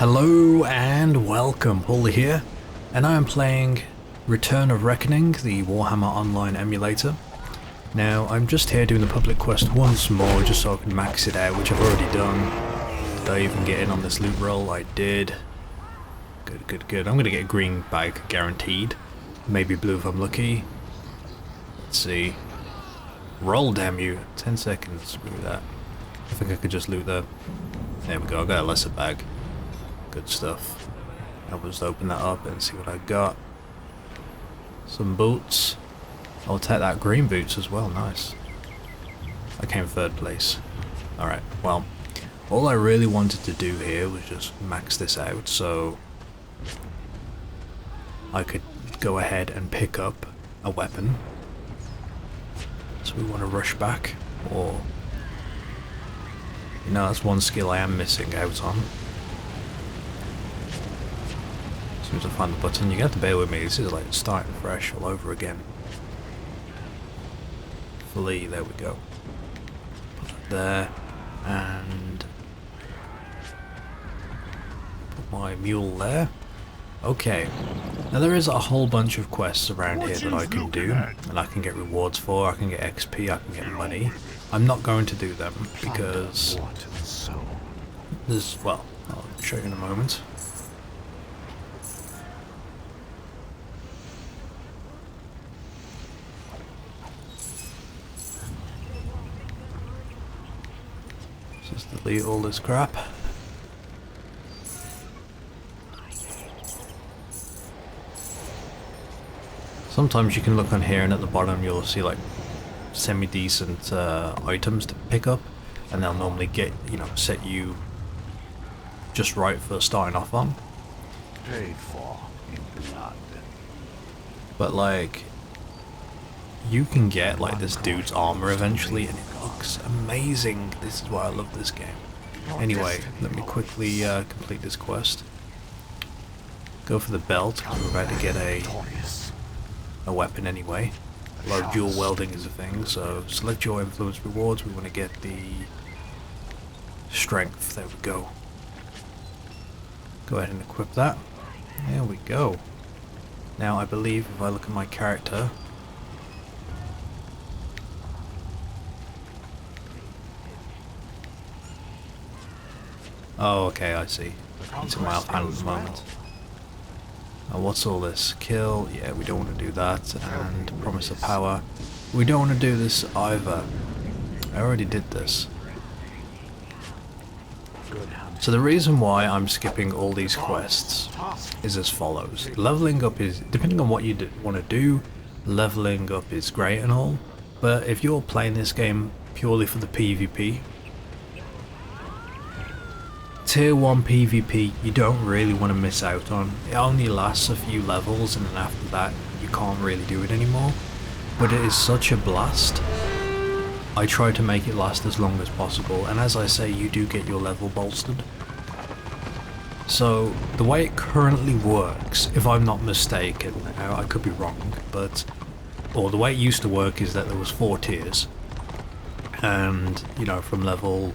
Hello and welcome, Pauleh here, and I am playing Return of Reckoning, the Warhammer Online emulator. Now, I'm just here doing the public quest once more, just so I can max it out, which I've already done. Did I even get in on this loot roll? I did. Good. I'm gonna get a green bag, guaranteed. Maybe blue if I'm lucky. Let's see. Roll, damn you. 10 seconds, screw that. I think I could just loot that. There we go, I got a lesser bag. Good stuff. I'll just open that up and see what I got. Some boots. I'll take that green boots as well, nice. I came third place. Alright, well, all I really wanted to do here was just max this out so I could go ahead and pick up a weapon. So we want to rush back, or... You know, that's one skill I am missing out on. As soon as I find the button, you have to bear with me, this is like starting fresh all over again. Flee, there we go. Put that there, and put my mule there. Okay, now there is a whole bunch of quests around here that I can do, and I can get rewards for, I can get XP, I can get money. I'm not going to do them, because there's, well, I'll show you in a moment. Just delete all this crap. Sometimes you can look on here and at the bottom you'll see like semi-decent items to pick up, and they'll normally get, you know, set you just right for starting off on. Paid for in blood. But like, you can get like this dude's armor eventually and it looks amazing. This is why I love this game. Anyway, let me quickly complete this quest. Go for the belt, because we're about to get a weapon anyway. A lot of dual welding is a thing, so select your influence rewards. We want to get the strength. There we go. Go ahead and equip that. There we go. Now I believe if I look at my character, oh, okay, I see. It's in my offhand at the moment. What's all this? Kill? Yeah, we don't want to do that. And promise of power. We don't want to do this either. I already did this. So the reason why I'm skipping all these quests is as follows. Leveling up is, depending on what you want to do, leveling up is great and all. But if you're playing this game purely for the PvP, Tier 1 PvP you don't really want to miss out on. It only lasts a few levels and then after that you can't really do it anymore. But it is such a blast. I try to make it last as long as possible, and as I say, you do get your level bolstered. So the way it currently works, if I'm not mistaken, now I could be wrong, but or the way it used to work is that there was 4 tiers. And you know, from level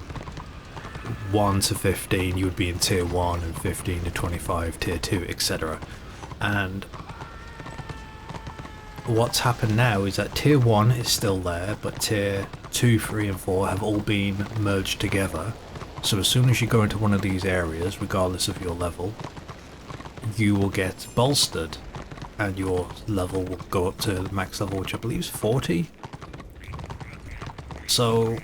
1 to 15 you would be in tier 1, and 15 to 25 tier 2, etc. And what's happened now is that tier 1 is still there, but tier 2, 3 and 4 have all been merged together. So as soon as you go into one of these areas, regardless of your level, you will get bolstered and your level will go up to the max level, which I believe is 40. So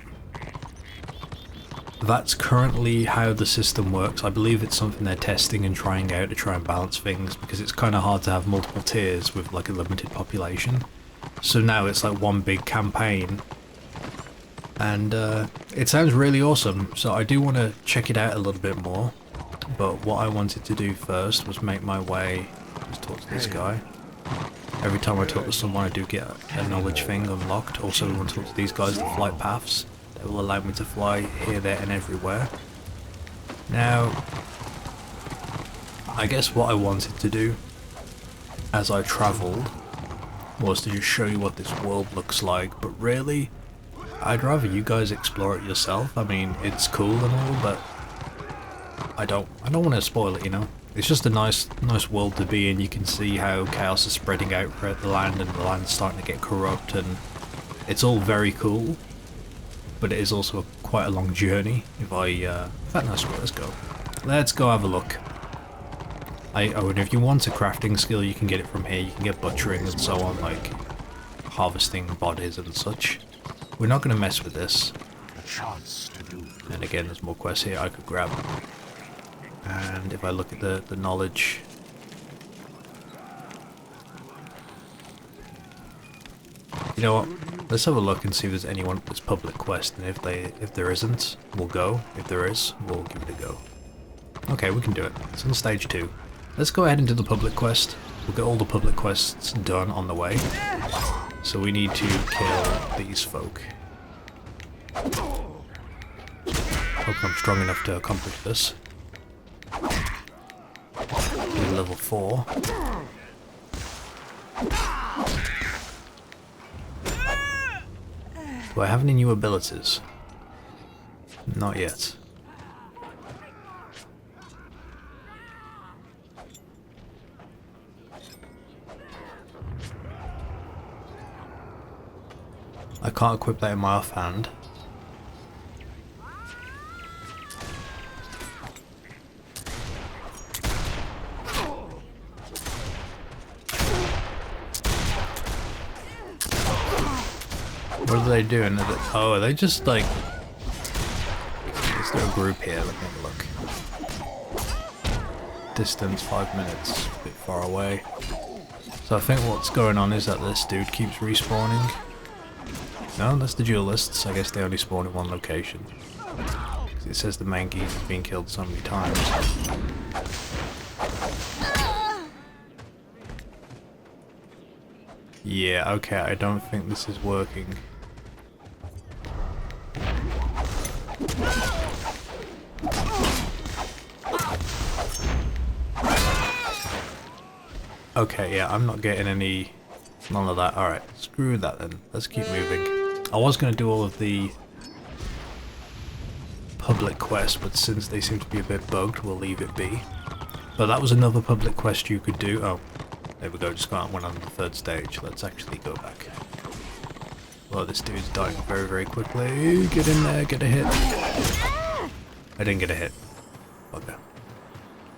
that's currently how the system works. I believe it's something they're testing and trying out to try and balance things, because it's kind of hard to have multiple tiers with like a limited population. So now it's like one big campaign, and it sounds really awesome, so I do want to check it out a little bit more. But what I wanted to do first was make my way, just talk to this guy. Every time I talk to someone I do get a knowledge thing unlocked. Also I want to talk to these guys, the flight paths. It will allow me to fly here, there and everywhere. Now, I guess what I wanted to do as I travelled was to just show you what this world looks like, but really, I'd rather you guys explore it yourself. I mean, it's cool and all, but I don't want to spoil it, you know. It's just a nice world to be in. You can see how chaos is spreading out throughout the land, and the land's starting to get corrupt, and it's all very cool. But it is also quite a long journey. In fact, no, screw it, let's go. Let's go have a look. And if you want a crafting skill, you can get it from here. You can get butchering and so on, like harvesting bodies and such. We're not going to mess with this. A chance to do. And again, there's more quests here I could grab. And if I look at the knowledge, you know what? Let's have a look and see if there's anyone that's public quest. And if there isn't, we'll go. If there is, we'll give it a go. Okay, we can do it. It's on stage 2. Let's go ahead and do the public quest. We'll get all the public quests done on the way. So we need to kill these folk. Hope I'm strong enough to accomplish this. Level 4. Do I have any new abilities? Not yet. I can't equip that in my offhand. What are they doing? Are they just like... Is there a group here? Let me have a look. Distance 5 minutes, a bit far away. So I think what's going on is that this dude keeps respawning. No, that's the duelists. I guess they only spawn in one location. It says the main geese have been killed so many times. Yeah, okay, I don't think this is working. Okay, yeah, I'm not getting none of that. Alright, screw that then. Let's keep moving. I was going to do all of the public quests, but since they seem to be a bit bugged, we'll leave it be. But that was another public quest you could do. Oh, there we go, just went on the 3rd stage. Let's actually go back. Well, this dude's dying very, very quickly. Get in there, get a hit. I didn't get a hit. Okay.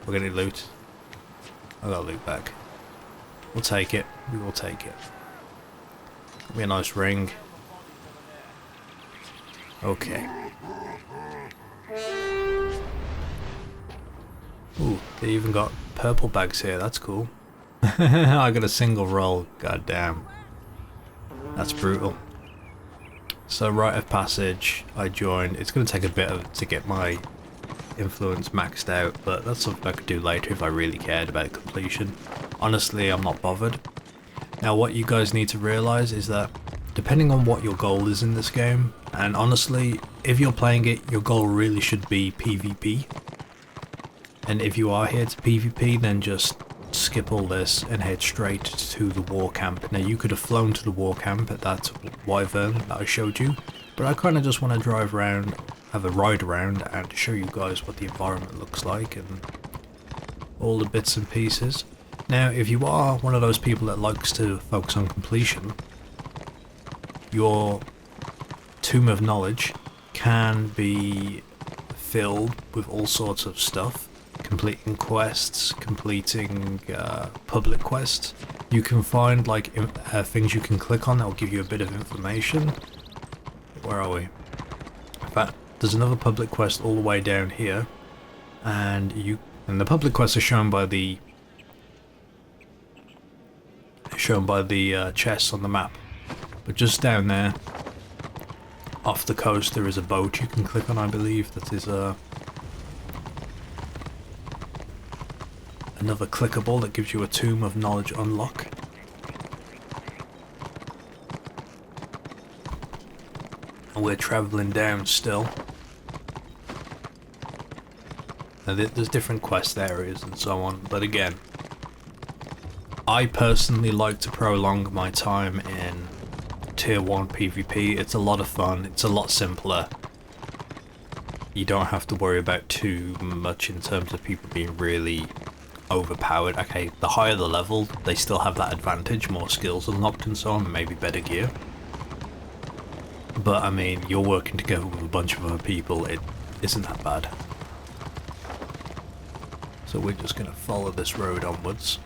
We're gonna loot. I got loot back. We'll take it. We will take it. Got me a nice ring. Okay. Ooh, they even got purple bags here. That's cool. I got a single roll. God damn. That's brutal. So rite of passage, I joined. It's going to take a bit to get my influence maxed out, but that's something I could do later if I really cared about completion. Honestly, I'm not bothered. Now what you guys need to realise is that depending on what your goal is in this game, and honestly, if you're playing it, your goal really should be PvP. And if you are here to PvP, then just skip all this and head straight to the war camp. Now you could have flown to the war camp at that wyvern that I showed you, but I kind of just want to drive around, have a ride around and show you guys what the environment looks like and all the bits and pieces. Now if you are one of those people that likes to focus on completion, your Tomb of Knowledge can be filled with all sorts of stuff. Completing quests, completing public quests. You can find like things you can click on that will give you a bit of information. Where are we? In fact, there's another public quest all the way down here, and the public quests are shown by the chests on the map. But just down there, off the coast, there is a boat you can click on. I believe that is another clickable that gives you a Tomb of Knowledge unlock. And we're travelling down still. Now there's different quest areas and so on, but again, I personally like to prolong my time in Tier 1 PvP. It's a lot of fun, it's a lot simpler. you don't have to worry about too much in terms of people being really overpowered. Okay, the higher the level, they still have that advantage, more skills unlocked and so on, maybe better gear. But I mean, you're working together with a bunch of other people, it isn't that bad. So we're just going to follow this road onwards.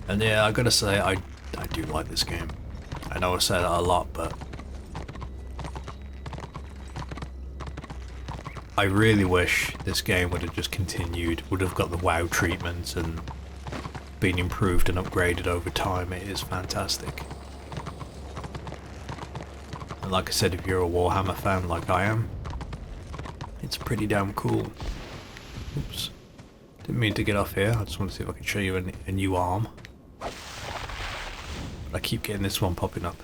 And yeah, I gotta say, I do like this game. I know I say that a lot, but I really wish this game would have just continued, would have got the WoW treatment and been improved and upgraded over time. It is fantastic. And like I said, if you're a Warhammer fan like I am, it's pretty damn cool. Oops. Didn't mean to get off here. I just want to see if I can show you a new arm. But I keep getting this one popping up.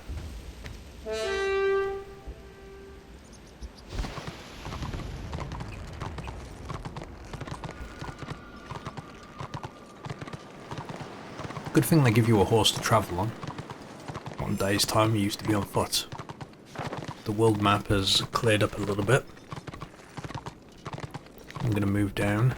Good thing they give you a horse to travel on. One day's time you used to be on foot. The world map has cleared up a little bit. I'm going to move down.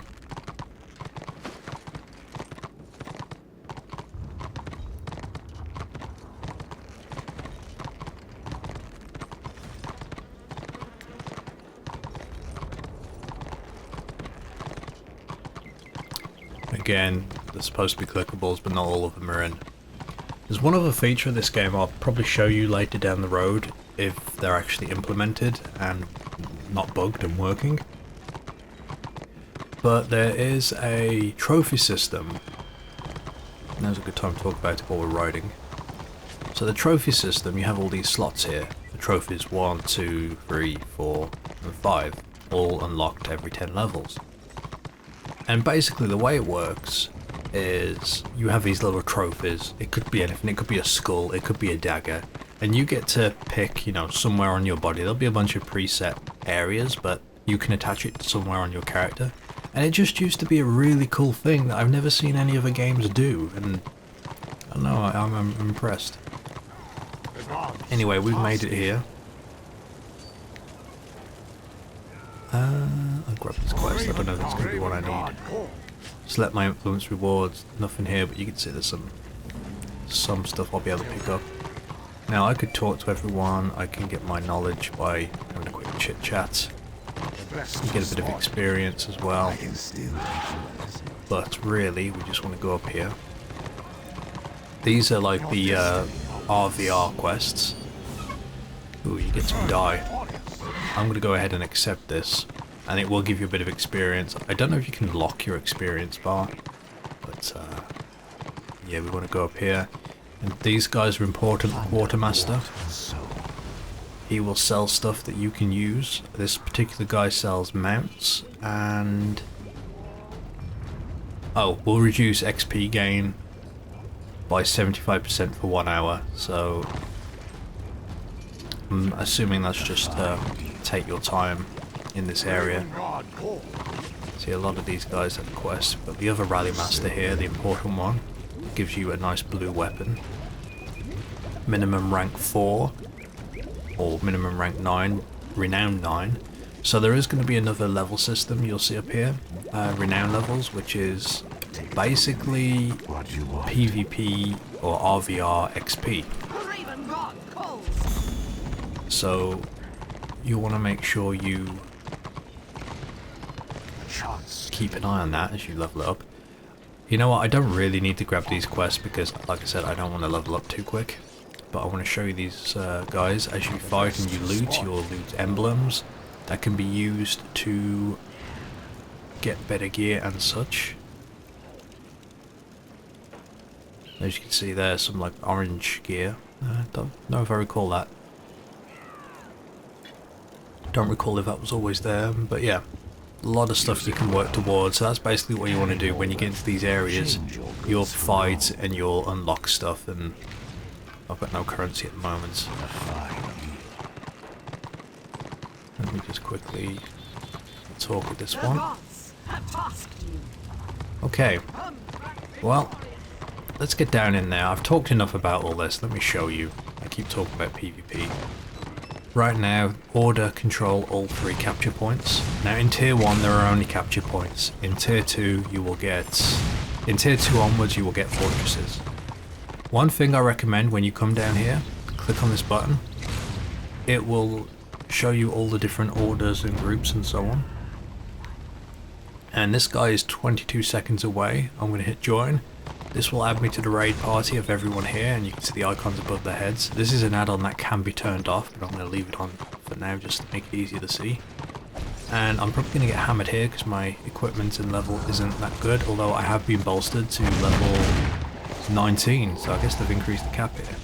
Again, they're supposed to be clickables, but not all of them are in. There's one other feature of this game I'll probably show you later down the road if they're actually implemented and not bugged and working. But there is a trophy system. Now's a good time to talk about it while we're riding. So the trophy system, you have all these slots here. The trophies 1, 2, 3, 4 and 5, all unlocked every 10 levels. And basically the way it works is you have these little trophies. It could be anything. It could be a skull, it could be a dagger, and you get to pick, you know, somewhere on your body. There'll be a bunch of preset areas, but you can attach it somewhere on your character. And it just used to be a really cool thing that I've never seen any other games do, and I don't know, I'm impressed. Anyway, we've made it here. I'll grab this quest. I don't know if it's going to be what I need. Select my influence rewards. Nothing here, but you can see there's some stuff I'll be able to pick up. Now I could talk to everyone. I can get my knowledge by having a quick chit chat. You get a bit of experience as well. But really, we just want to go up here. These are like the RVR quests. Ooh, you get some dye. I'm going to go ahead and accept this, and it will give you a bit of experience. I don't know if you can lock your experience bar, but yeah, we want to go up here. And these guys are important. Quartermaster. He will sell stuff that you can use. This particular guy sells mounts, and will reduce XP gain by 75% for 1 hour. So I'm assuming that's just take your time in this area. See, a lot of these guys have quests, but the other rally master here, the important one, gives you a nice blue weapon. Minimum rank 4 or minimum rank 9, renown 9. So there is going to be another level system you'll see up here, renown levels, which is basically PvP or RVR XP. So you'll want to make sure you keep an eye on that as you level it up. You know what, I don't really need to grab these quests because, like I said, I don't want to level up too quick. But I want to show you these guys. As you fight and you loot, you'll loot emblems that can be used to get better gear and such. As you can see there's some like orange gear. Don't know if I recall that. Don't recall if that was always there, but yeah, a lot of stuff you can work towards. So that's basically what you want to do when you get into these areas. You'll fight and you'll unlock stuff, and I've got no currency at the moment. Let me just quickly talk with this one. Okay, well, let's get down in there. I've talked enough about all this. Let me show you. I keep talking about PvP. right now, order control all 3 capture points. Now in tier 1 there are only capture points. In tier 2 you will get... In tier 2 onwards you will get fortresses. One thing I recommend when you come down here, click on this button. It will show you all the different orders and groups and so on. And this guy is 22 seconds away. I'm going to hit join. This will add me to the raid party of everyone here, and you can see the icons above their heads. This is an add-on that can be turned off, but I'm going to leave it on for now just to make it easier to see. And I'm probably going to get hammered here because my equipment and level isn't that good, although I have been bolstered to level 19, so I guess they've increased the cap here.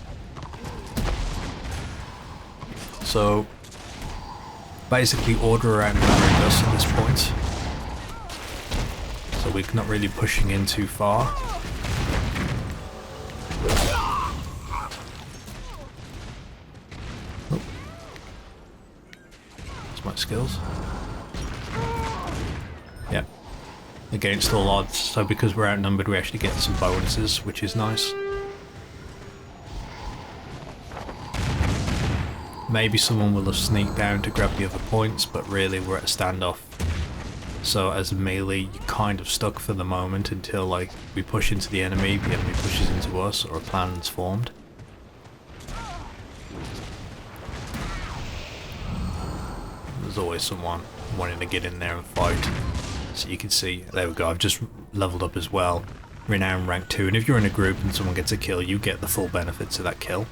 So basically order around us at this point. So we're not really pushing in too far. Oh. That's my skills. Yeah. Against all odds. So because we're outnumbered we actually get some bonuses, which is nice. Maybe someone will have sneaked down to grab the other points, but really we're at a standoff. So as a melee, you're kind of stuck for the moment until like we push into the enemy pushes into us, or a plan's formed. There's always someone wanting to get in there and fight. So you can see, there we go, I've just leveled up as well. Renown rank 2, and if you're in a group and someone gets a kill, you get the full benefits of that kill.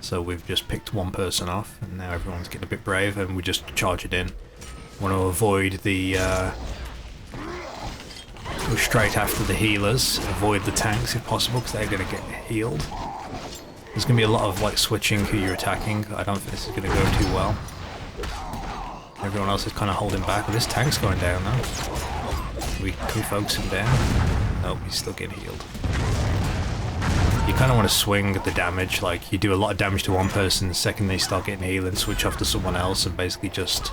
So we've just picked one person off, and now everyone's getting a bit brave, and we just charge it in. Want to avoid the go straight after the healers, avoid the tanks if possible because they're going to get healed. There's going to be a lot of like switching who you're attacking. I don't think this is going to go too well. Everyone else is kind of holding back. This tank's going down now. Can we focus him down? Nope, he's still getting healed. You kind of want to swing the damage, like you do a lot of damage to one person, the second they start getting healed and switch off to someone else and basically just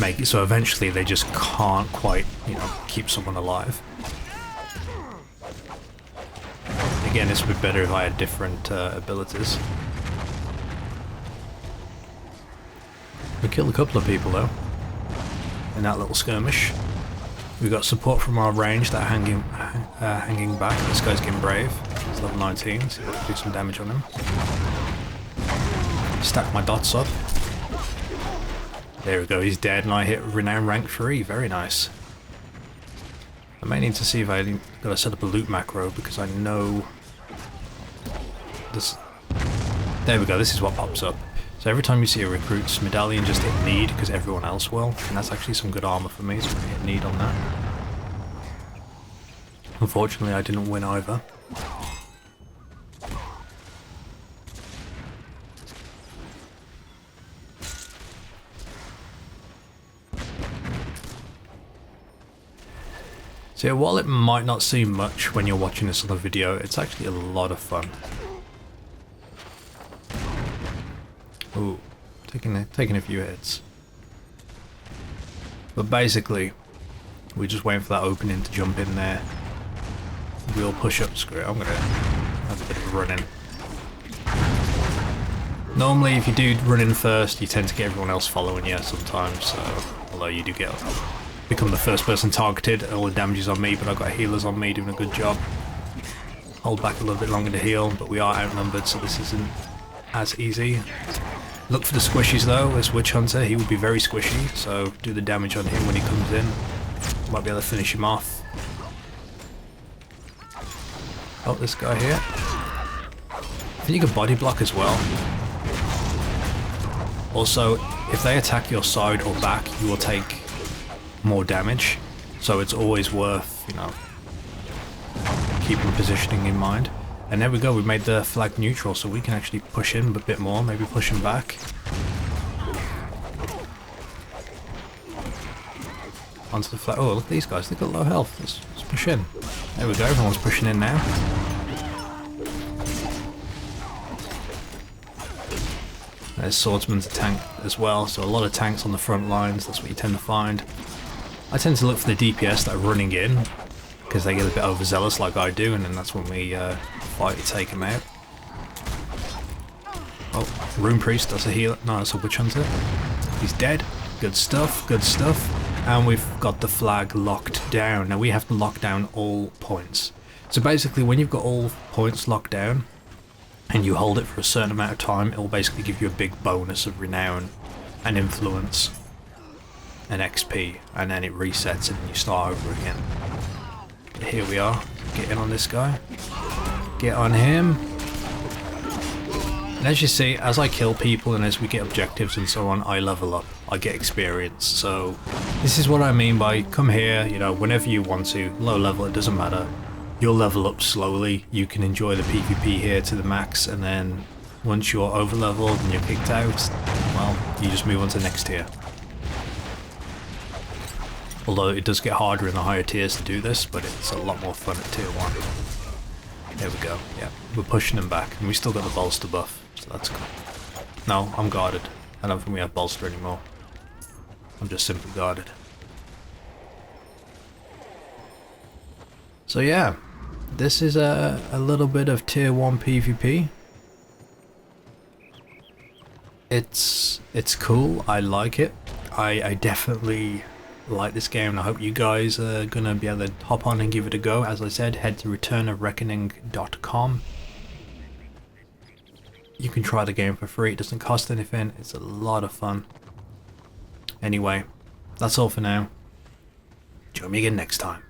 make it so eventually they just can't quite, you know, keep someone alive. Again, this would be better if I had different abilities. We killed a couple of people though, in that little skirmish. We got support from our range that are hanging back. This guy's getting brave. He's level 19, so we'll do some damage on him. Stack my dots up. There we go, he's dead, and I hit Renown rank 3. Very nice. I may need to see if I gotta set up a loot macro because I know this. There we go, this is what pops up. So every time you see a recruit's medallion, just hit need because everyone else will, and that's actually some good armor for me, so I'm gonna hit need on that. Unfortunately, I didn't win either. So yeah, while it might not seem much when you're watching this on the video, it's actually a lot of fun. Ooh, taking a few hits. But basically, we're just waiting for that opening to jump in there. We'll push up, screw it, I'm gonna have a bit of a run in. Normally if you do run in first, you tend to get everyone else following you sometimes, so, although you do become the first person targeted, all the damage is on me, but I've got healers on me doing a good job. Hold back a little bit longer to heal, but we are outnumbered, so this isn't as easy. Look for the squishies though. This Witch Hunter, he would be very squishy, so do the damage on him when he comes in. Might be able to finish him off. Oh, this guy here. I think you can body block as well. Also, if they attack your side or back, you will take more damage, so it's always worth, you know, keeping positioning in mind. And there we go, we made the flag neutral, so we can actually push in a bit more, maybe push him back. Onto the flag. Oh, look at these guys, they've got low health. Let's push in. There we go, everyone's pushing in now. There's swordsman's a tank as well, so a lot of tanks on the front lines, that's what you tend to find. I tend to look for the DPS that are running in, because they get a bit overzealous like I do, and then that's when we fight to take them out. Oh, Rune Priest, that's a healer. No, that's a Witch Hunter. He's dead. Good stuff, good stuff. And we've got the flag locked down. Now we have to lock down all points. So basically when you've got all points locked down and you hold it for a certain amount of time, it will basically give you a big bonus of renown and influence and XP, and then it resets and you start over again. Here we are. Get in on this guy. Get on him. And as you see, as I kill people and as we get objectives and so on, I level up. I get experience. So this is what I mean by come here, you know, whenever you want to. Low level, it doesn't matter. You'll level up slowly. You can enjoy the PvP here to the max, and then once you're over leveled and you're kicked out, well, you just move on to the next tier. Although it does get harder in the higher tiers to do this, but it's a lot more fun at tier 1. There we go, yeah. We're pushing them back, and we still got the bolster buff, so that's cool. No, I'm guarded. I don't think we have bolster anymore. I'm just simply guarded. So yeah, this is a little bit of tier 1 PvP. It's cool, I like it. I definitely like this game, and I hope you guys are gonna be able to hop on and give it a go. As I said, head to returnofreckoning.com. You can try the game for free, it doesn't cost anything, it's a lot of fun. Anyway, that's all for now. Join me again next time.